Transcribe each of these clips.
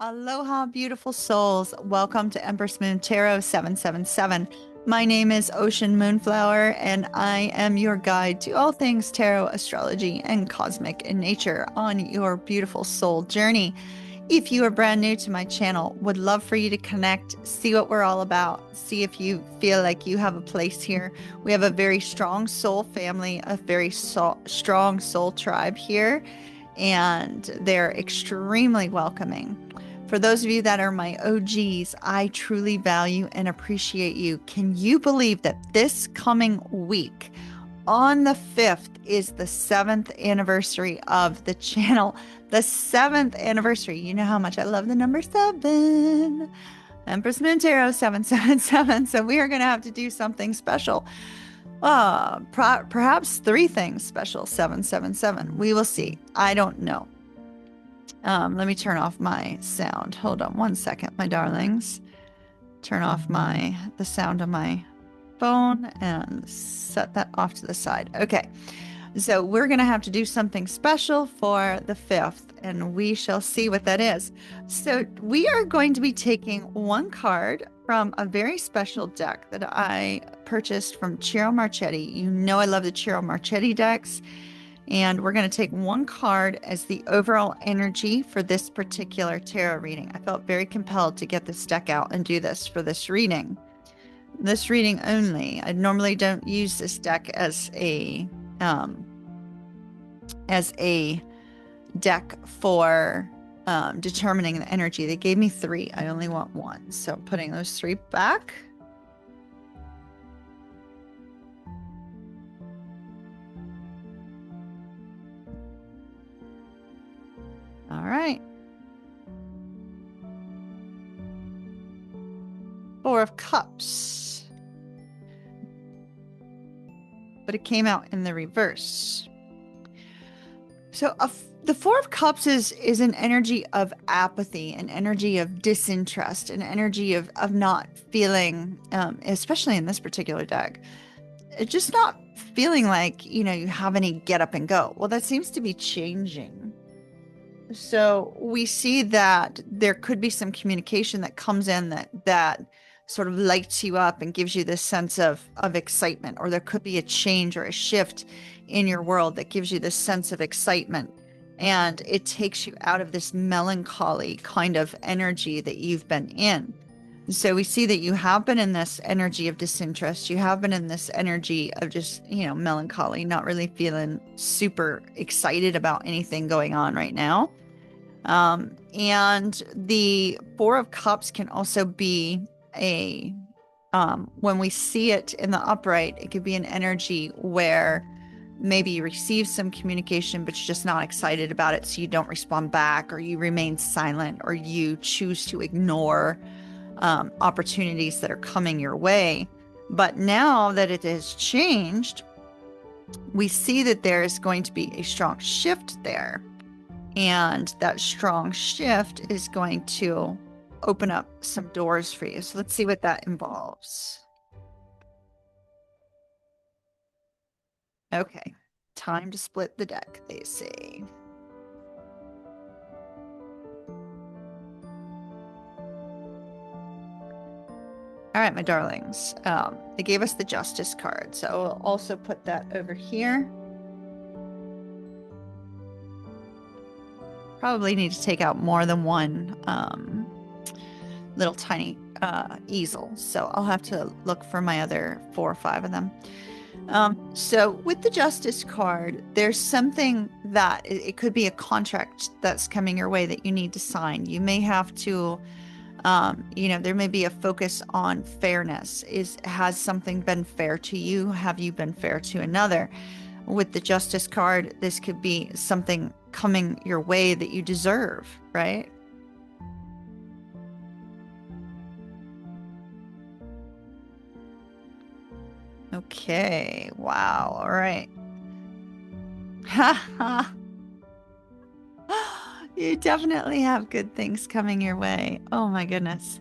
Aloha, beautiful souls. Welcome to Empress Moon Tarot 777. My name is Ocean Moonflower, and I am your guide to all things tarot, astrology, and cosmic in nature on your beautiful soul journey. If you are brand new to my channel, would love for you to connect, see what we're all about, see if you feel like you have a place here. We have a very strong soul family, a very strong soul tribe here, and they're extremely welcoming. For those of you that are my OGs, I truly value and appreciate you. Can you believe that this coming week, on the 5th, is the 7th anniversary of the channel? The 7th anniversary. You know how much I love the number 7. Empress Moon Tarot 777. So we are going to have to do something special. Perhaps 3 things special. 777. We will see. I don't know. Let me turn off my sound. Hold on one second, my darlings. Turn off the sound of my phone and set that off to the side. Okay, so we're going to have to do something special for the 5th, and we shall see what that is. So we are going to be taking one card from a very special deck that I purchased from Ciro Marchetti. You know I love the Ciro Marchetti decks. And we're going to take one card as the overall energy for this particular tarot reading. I felt very compelled to get this deck out and do this for this reading. This reading only. I normally don't use this deck as a deck for determining the energy. They gave me 3. I only want 1. So putting those 3 back. All right. 4 of Cups. But it came out in the reverse. So the 4 of Cups is an energy of apathy, an energy of disinterest, an energy of not feeling, especially in this particular deck, just not feeling like, you have any get up and go. Well, that seems to be changing. So we see that there could be some communication that comes in that sort of lights you up and gives you this sense of excitement, or there could be a change or a shift in your world that gives you this sense of excitement, and it takes you out of this melancholy kind of energy that you've been in. So we see that you have been in this energy of disinterest. You have been in this energy of just, melancholy, not really feeling super excited about anything going on right now. And the 4 of Cups can also be when we see it in the upright, it could be an energy where maybe you receive some communication, but you're just not excited about it. So you don't respond back, or you remain silent, or you choose to ignore opportunities that are coming your way. But now that it has changed, we see that there is going to be a strong shift there. And that strong shift is going to open up some doors for you. So let's see what that involves. Okay, time to split the deck, they say. All right, my darlings, they gave us the Justice card, so I'll also put that over here. Probably need to take out more than one little tiny easel, so I'll have to look for my other 4 or 5 of them. So with the Justice card, there's something that it could be a contract that's coming your way that you need to sign. You may have to there may be a focus on fairness. Has something been fair to you? Have you been fair to another? With the Justice card, this could be something coming your way that you deserve, right? Okay, wow, all right. You definitely have good things coming your way. Oh my goodness.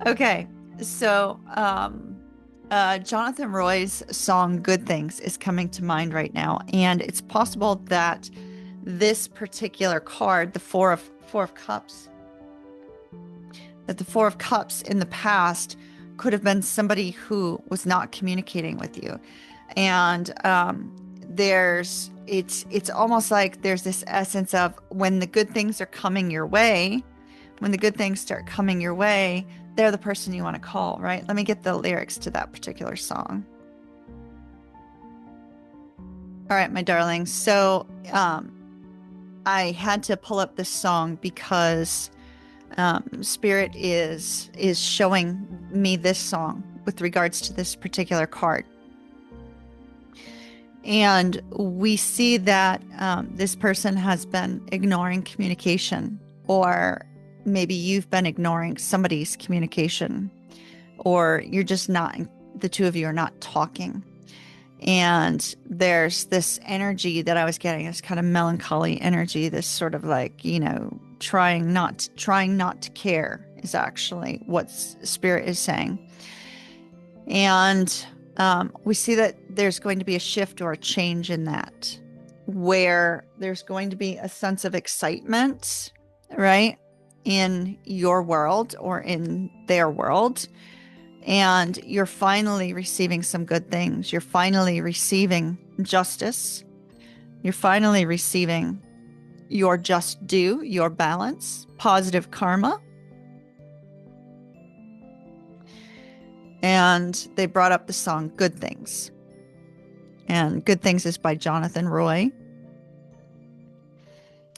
Okay, so Jonathan Roy's song Good Things is coming to mind right now, and it's possible that this particular card, the four of cups, But the Four of Cups in the past could have been somebody who was not communicating with you. And it's almost like there's this essence of when the good things are coming your way, when the good things start coming your way, they're the person you want to call, right? Let me get the lyrics to that particular song. All right, my darlings. So I had to pull up this song because Spirit is showing me this song with regards to this particular card. And we see that this person has been ignoring communication, or maybe you've been ignoring somebody's communication, or you're just not, the two of you are not talking. And there's this energy that I was getting, this kind of melancholy energy, this sort of like, you know, trying not to care is actually what Spirit is saying. And we see that there's going to be a shift or a change in that, where there's going to be a sense of excitement, right, in your world or in their world. And you're finally receiving some good things. You're finally receiving justice. You're finally receiving your just due, your balance, positive karma. And they brought up the song Good Things. And Good Things is by Jonathan Roy.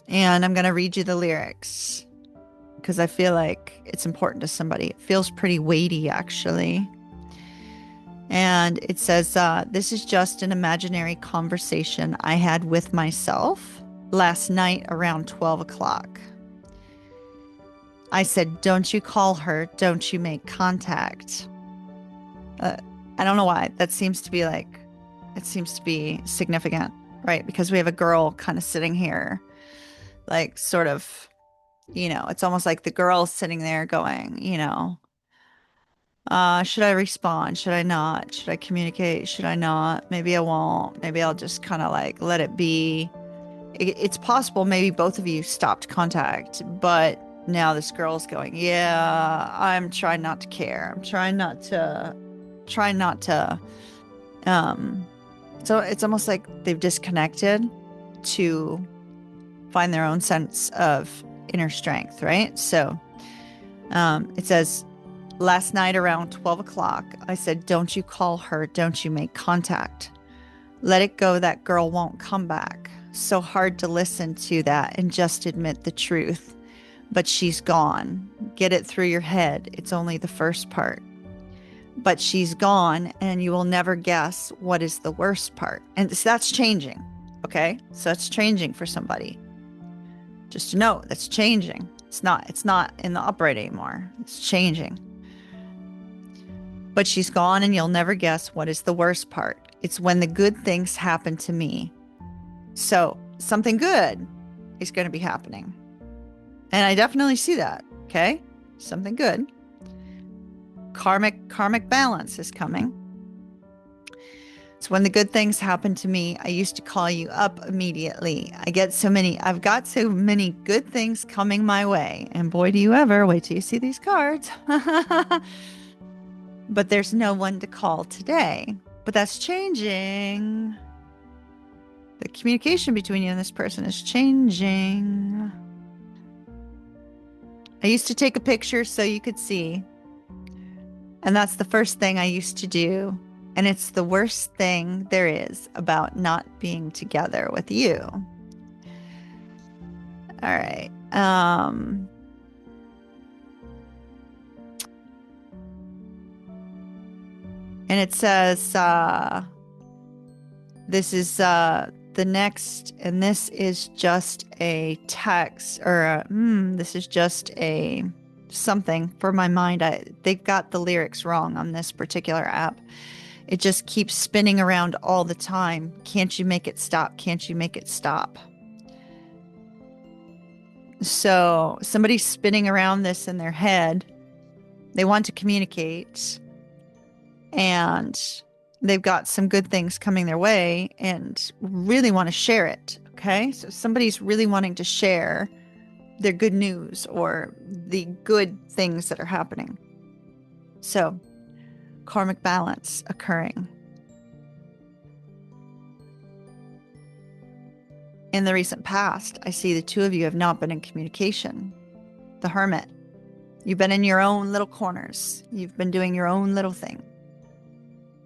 And I'm going to read you the lyrics because I feel like it's important to somebody. It feels pretty weighty, actually. And it says, this is just an imaginary conversation I had with myself last night around 12 o'clock. I said, don't you call her, don't you make contact. I don't know why. That seems to be like, it seems to be significant, right? Because we have a girl kind of sitting here, like sort of, you know, it's almost like the girl's sitting there going, you know, should I respond? Should I not? Should I communicate? Should I not? Maybe I won't. Maybe I'll just kind of like let it be. It's possible maybe both of you stopped contact, but now this girl's going, yeah, I'm trying not to care. I'm trying not to. So it's almost like they've disconnected to find their own sense of inner strength, right? So it says, last night around 12 o'clock, I said, don't you call her, don't you make contact. Let it go, that girl won't come back. So hard to listen to that and just admit the truth. But she's gone. Get it through your head. It's only the first part. But she's gone, and you will never guess what is the worst part. And so that's changing, okay? So that's changing for somebody. Just to know, that's changing. It's not in the upright anymore. It's changing. But she's gone, and you'll never guess what is the worst part. It's when the good things happen to me. So something good is going to be happening. And I definitely see that, okay? Something good. Karmic balance is coming. It's when the good things happen to me. I used to call you up immediately. I've got so many good things coming my way. And boy, do you ever. Wait till you see these cards. But there's no one to call today. But that's changing. The communication between you and this person is changing. I used to take a picture so you could see. And that's the first thing I used to do. And it's the worst thing there is about not being together with you. All right. And it says, this is the next, and this is just a text, or this is just a something for my mind. They've got the lyrics wrong on this particular app. It just keeps spinning around all the time. Can't you make it stop? Can't you make it stop? So somebody's spinning around this in their head. They want to communicate, and they've got some good things coming their way and really want to share it. Okay. So somebody's really wanting to share their good news or the good things that are happening. So, karmic balance occurring. In the recent past, I see the two of you have not been in communication. The Hermit. You've been in your own little corners. You've been doing your own little thing.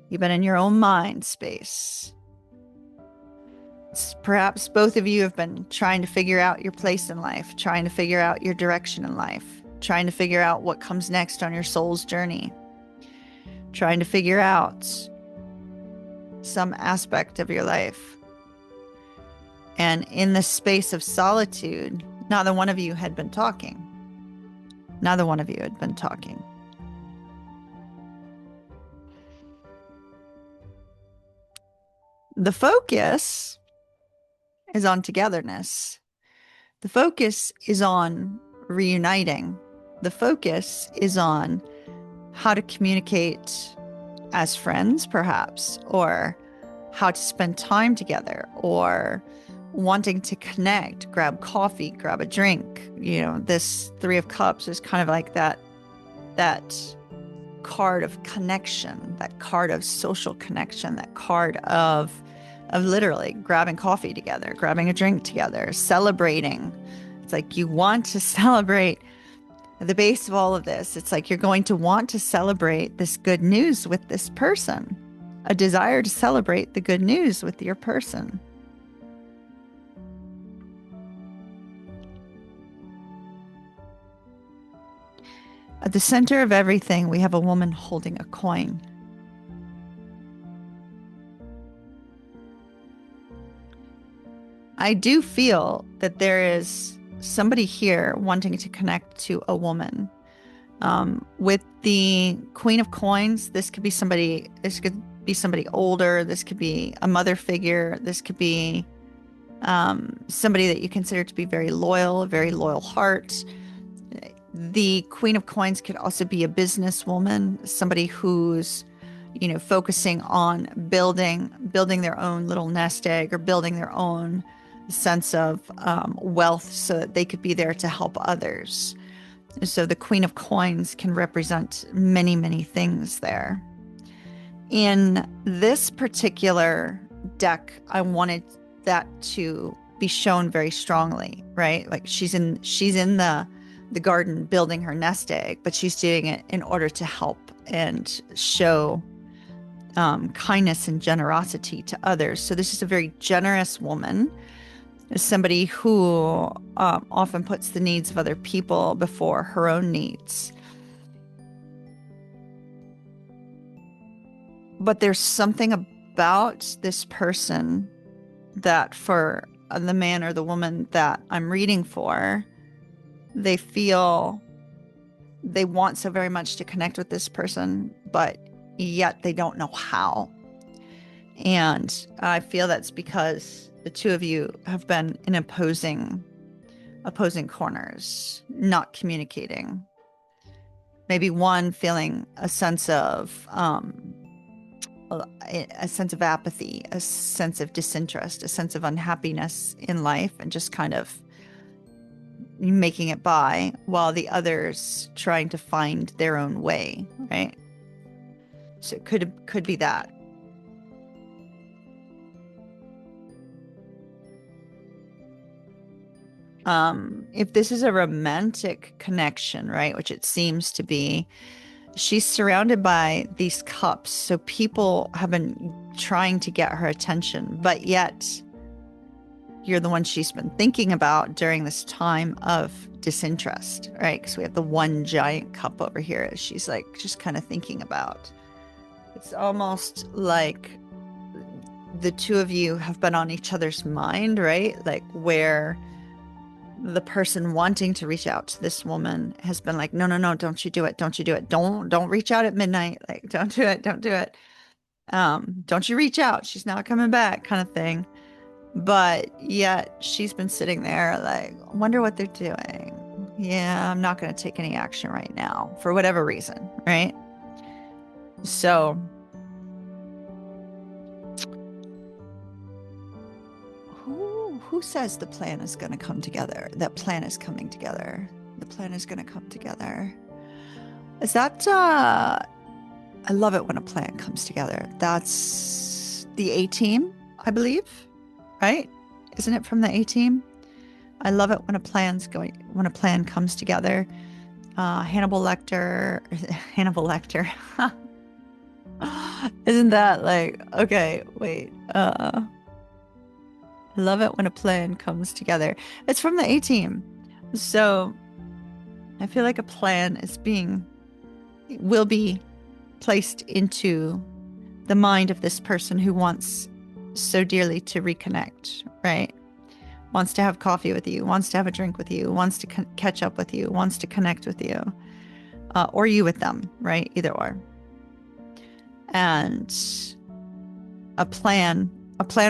You've been in your own mind space. Perhaps both of you have been trying to figure out your place in life, trying to figure out your direction in life, trying to figure out what comes next on your soul's journey, trying to figure out some aspect of your life. And in the space of solitude, neither one of you had been talking. Neither one of you had been talking. The focus is on togetherness. The focus is on reuniting. The focus is on how to communicate as friends, perhaps, or how to spend time together, or wanting to connect, grab coffee, grab a drink. You know, this Three of Cups is kind of like that card of connection, that card of social connection, that card of literally grabbing coffee together, grabbing a drink together, celebrating. It's like you want to celebrate. At the base of all of this, it's like you're going to want to celebrate this good news with this person, a desire to celebrate the good news with your person. At the center of everything, we have a woman holding a coin. I do feel that there is somebody here wanting to connect to a woman. With the Queen of Coins, this could be somebody older. This could be a mother figure. This could be somebody that you consider to be very loyal, a very loyal heart. The Queen of Coins could also be a businesswoman, somebody who's, focusing on building their own little nest egg, or building their own sense of wealth so that they could be there to help others. So the Queen of Coins can represent many, many things there. In this particular deck, I wanted that to be shown very strongly, right? Like she's in the garden building her nest egg, but she's doing it in order to help and show kindness and generosity to others. So this is a very generous woman, somebody who often puts the needs of other people before her own needs. But there's something about this person that, for the man or the woman that I'm reading for, they feel they want so very much to connect with this person, but yet they don't know how. And I feel that's because the two of you have been in opposing corners, not communicating. Maybe one feeling a sense of apathy, a sense of disinterest, a sense of unhappiness in life, and just kind of making it by, while the others trying to find their own way, right? So it could be that. If this is a romantic connection, right, which it seems to be, she's surrounded by these cups. So people have been trying to get her attention, but yet you're the one she's been thinking about during this time of disinterest, right? Because we have the one giant cup over here. She's like just kind of thinking about. It's almost like the two of you have been on each other's mind, right? Like where the person wanting to reach out to this woman has been like, no, don't you do it. Don't you do it. Don't reach out at midnight. Like, don't do it. Don't do it. Don't you reach out. She's not coming back, kind of thing. But yet she's been sitting there like, I wonder what they're doing. Yeah, I'm not going to take any action right now for whatever reason, right? So who says the plan is going to come together? That plan is coming together. The plan is going to come together. Is that, I love it when a plan comes together. That's the A-Team, I believe, right? Isn't it from the A-Team? I love it when when a plan comes together. Hannibal Lecter, Hannibal Lecter. Isn't that like, okay, wait, I love it when a plan comes together. It's from the A-Team. So I feel like a plan will be placed into the mind of this person who wants so dearly to reconnect, right? Wants to have coffee with you, wants to have a drink with you, wants to catch up with you, wants to connect with you, or you with them, right? Either or. And a plan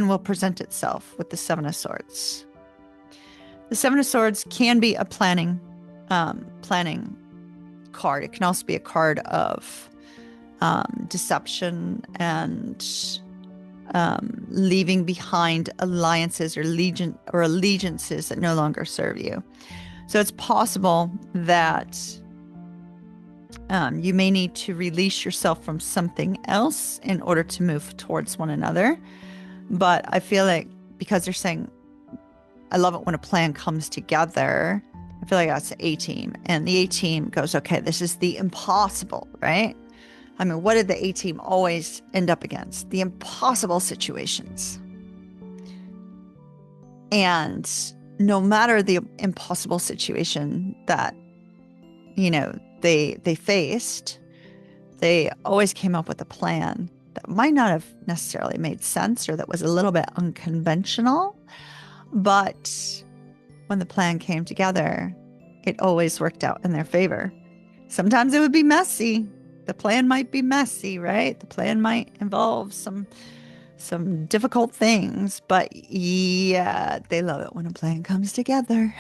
will present itself with the Seven of Swords. The Seven of Swords can be a planning card. It can also be a card of deception and leaving behind alliances or allegiances that no longer serve you. So it's possible that you may need to release yourself from something else in order to move towards one another. But I feel like because they're saying, I love it when a plan comes together, I feel like that's the A-Team. And the A-Team goes, okay, this is the impossible, right? I mean, what did the A-Team always end up against? The impossible situations. And no matter the impossible situation that, they faced, they always came up with a plan that might not have necessarily made sense or that was a little bit unconventional. But when the plan came together, it always worked out in their favor. Sometimes it would be messy. The plan might be messy, right? The plan might involve some difficult things, but yeah, they love it when a plan comes together.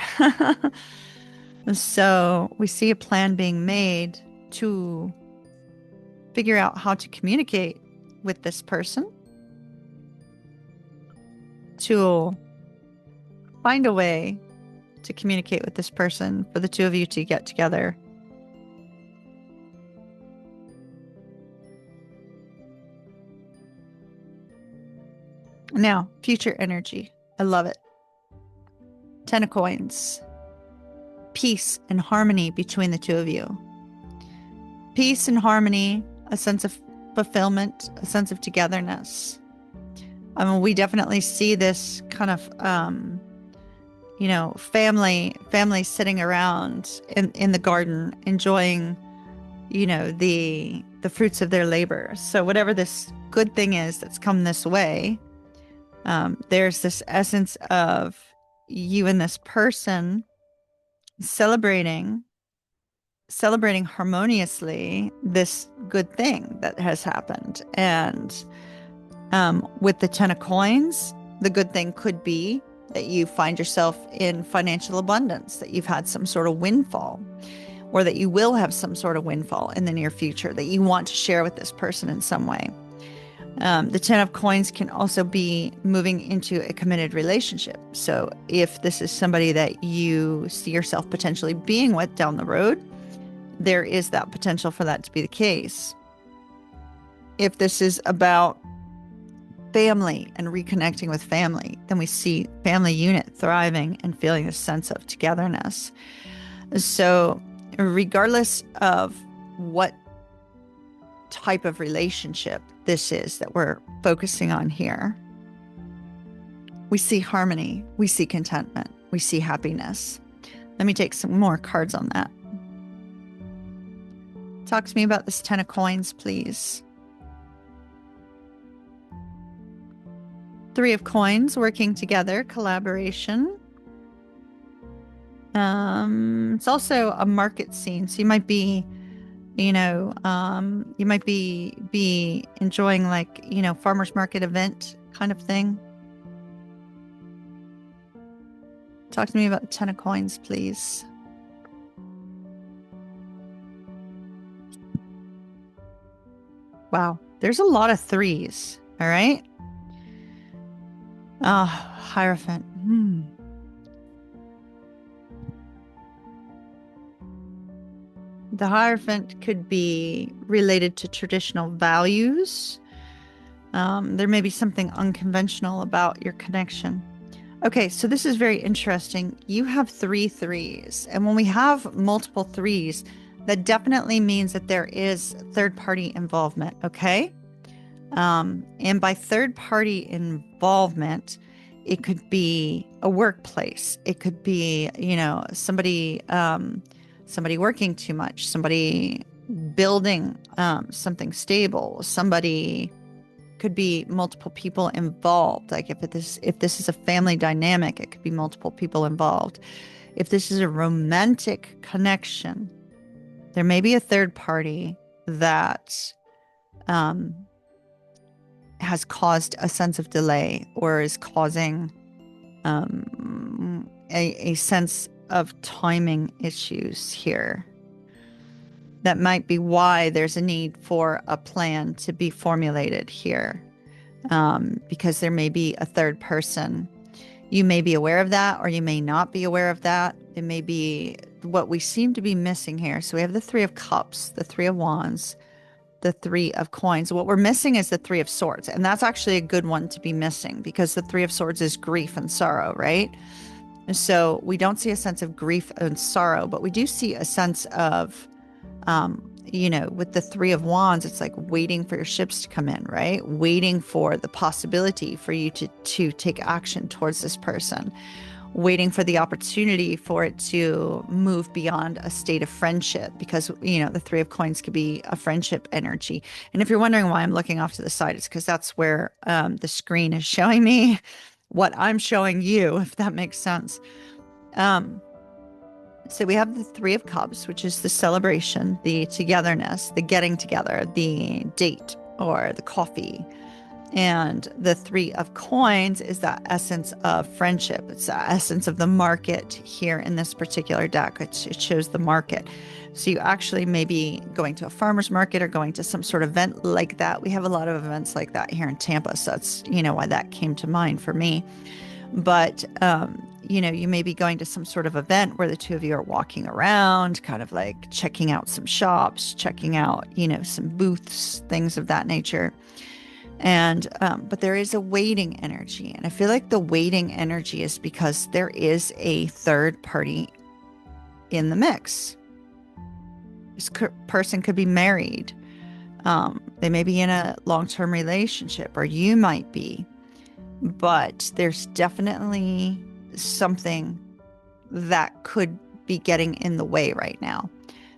So we see a plan being made to figure out how to communicate with this person, to find a way to communicate with this person for the two of you to get together. Now, future energy. I love it. Ten of Coins. Peace and harmony between the two of you. Peace and harmony, a sense of fulfillment, a sense of togetherness. I mean, we definitely see this kind of, family sitting around in the garden, enjoying, the fruits of their labor. So whatever this good thing is that's come this way, there's this essence of you and this person celebrating harmoniously this good thing that has happened. And with the Ten of Coins, the good thing could be that you find yourself in financial abundance, that you've had some sort of windfall, or that you will have some sort of windfall in the near future that you want to share with this person in some way. The Ten of Coins can also be moving into a committed relationship. So if this is somebody that you see yourself potentially being with down the road, there is that potential for that to be the case. If this is about family and reconnecting with family, then we see family unit thriving and feeling a sense of togetherness. So regardless of what type of relationship this is that we're focusing on here, we see harmony, we see contentment, we see happiness. Let me take some more cards on that. Talk to me about this Ten of Coins, please. Three of Coins, working together, collaboration. It's also a market scene. So you might be, you might be enjoying like, farmer's market event kind of thing. Talk to me about the Ten of Coins, please. Wow, there's a lot of threes. All right. Oh, Hierophant. The Hierophant could be related to traditional values. There may be something unconventional about your connection. Okay, so this is very interesting. You have 3 3s, and when we have multiple 3s, that definitely means that there is third-party involvement, okay? And by third-party involvement, it could be a workplace. It could be, somebody working too much, somebody building something stable, somebody could be multiple people involved. Like if this is a family dynamic, it could be multiple people involved. If this is a romantic connection, there may be a third party that has caused a sense of delay or is causing a sense of timing issues here. That might be why there's a need for a plan to be formulated here, because there may be a third person. You may be aware of that, or you may not be aware of that. It may be what we seem to be missing here. So we have the 3 of Cups, the 3 of Wands, the 3 of Coins. What we're missing is the 3 of Swords. And that's actually a good one to be missing, because the 3 of Swords is grief and sorrow, right? And so we don't see a sense of grief and sorrow, but we do see a sense of with the 3 of Wands, it's like waiting for your ships to come in, right? Waiting for the possibility for you to take action towards this person, waiting for the opportunity for it to move beyond a state of friendship, because, the 3 of Coins could be a friendship energy. And if you're wondering why I'm looking off to the side, it's because that's where the screen is showing me what I'm showing you, if that makes sense. So we have the 3 of Cups, which is the celebration, the togetherness, the getting together, the date or the coffee. And the 3 of Coins is that essence of friendship. It's the essence of the market here in this particular deck. It shows the market. So you actually may be going to a farmer's market or going to some sort of event like that. We have a lot of events like that here in Tampa. So that's, why that came to mind for me. But, you may be going to some sort of event where the 2 of you are walking around, kind of like checking out some shops, checking out, some booths, things of that nature. And, but there is a waiting energy. And I feel like the waiting energy is because there is a third party in the mix. This person could be married. They may be in a long-term relationship, or you might be. But there's definitely something that could be getting in the way right now.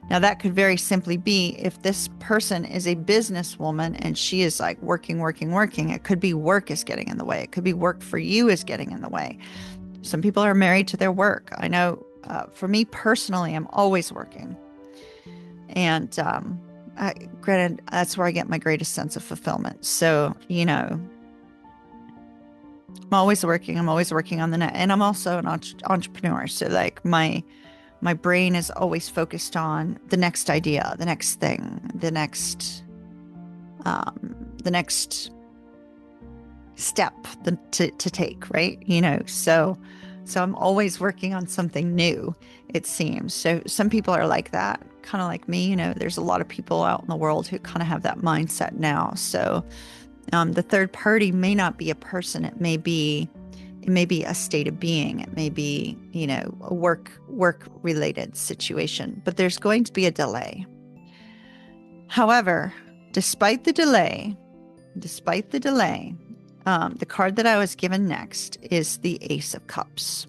Now, that could very simply be if this person is a businesswoman and she is like working. It could be work is getting in the way. It could be work for you is getting in the way. Some people are married to their work. I know for me personally, I'm always working. And granted, that's where I get my greatest sense of fulfillment. So, I'm always working on the net, and I'm also an entrepreneur. So like my brain is always focused on the next idea, the next thing, the next step to take, right? So I'm always working on something new, it seems. So some people are like that, kind of like me. There's a lot of people out in the world who kind of have that mindset now. So the third party may not be a person. It may be a state of being. It may be, a work related situation, but there's going to be a delay. However, despite the delay, the card that I was given next is the Ace of Cups.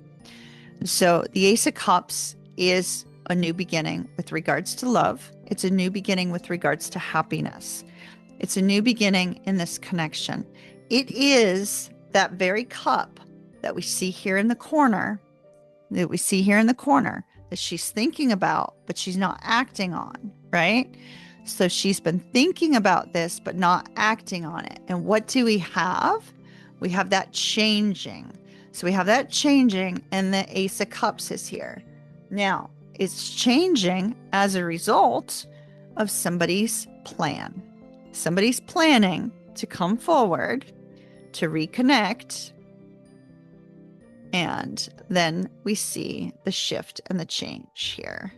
So the Ace of Cups is a new beginning with regards to love. It's a new beginning with regards to happiness. It's a new beginning in this connection. It is that very cup that we see here in the corner, that she's thinking about, but she's not acting on, right? So she's been thinking about this, but not acting on it. And what do we have? We have that changing. So we have that changing, and the Ace of Cups is here. Now, it's changing as a result of somebody's plan. Somebody's planning to come forward, to reconnect, And then we see the shift and the change here.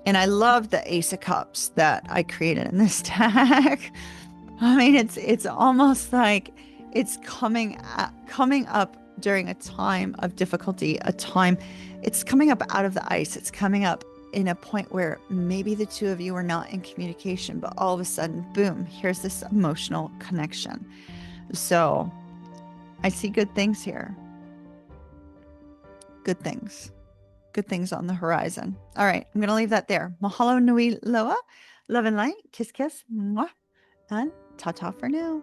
And I love the Ace of Cups that I created in this deck. I mean, it's almost like it's coming up during a time of difficulty, it's coming up out of the ice. It's coming up in a point where maybe the two of you are not in communication, but all of a sudden, boom, here's this emotional connection. So I see good things here. Good things. Good things on the horizon. All right, I'm going to leave that there. Mahalo nui loa. Love and light. Kiss, kiss. Mwah. And ta-ta for now.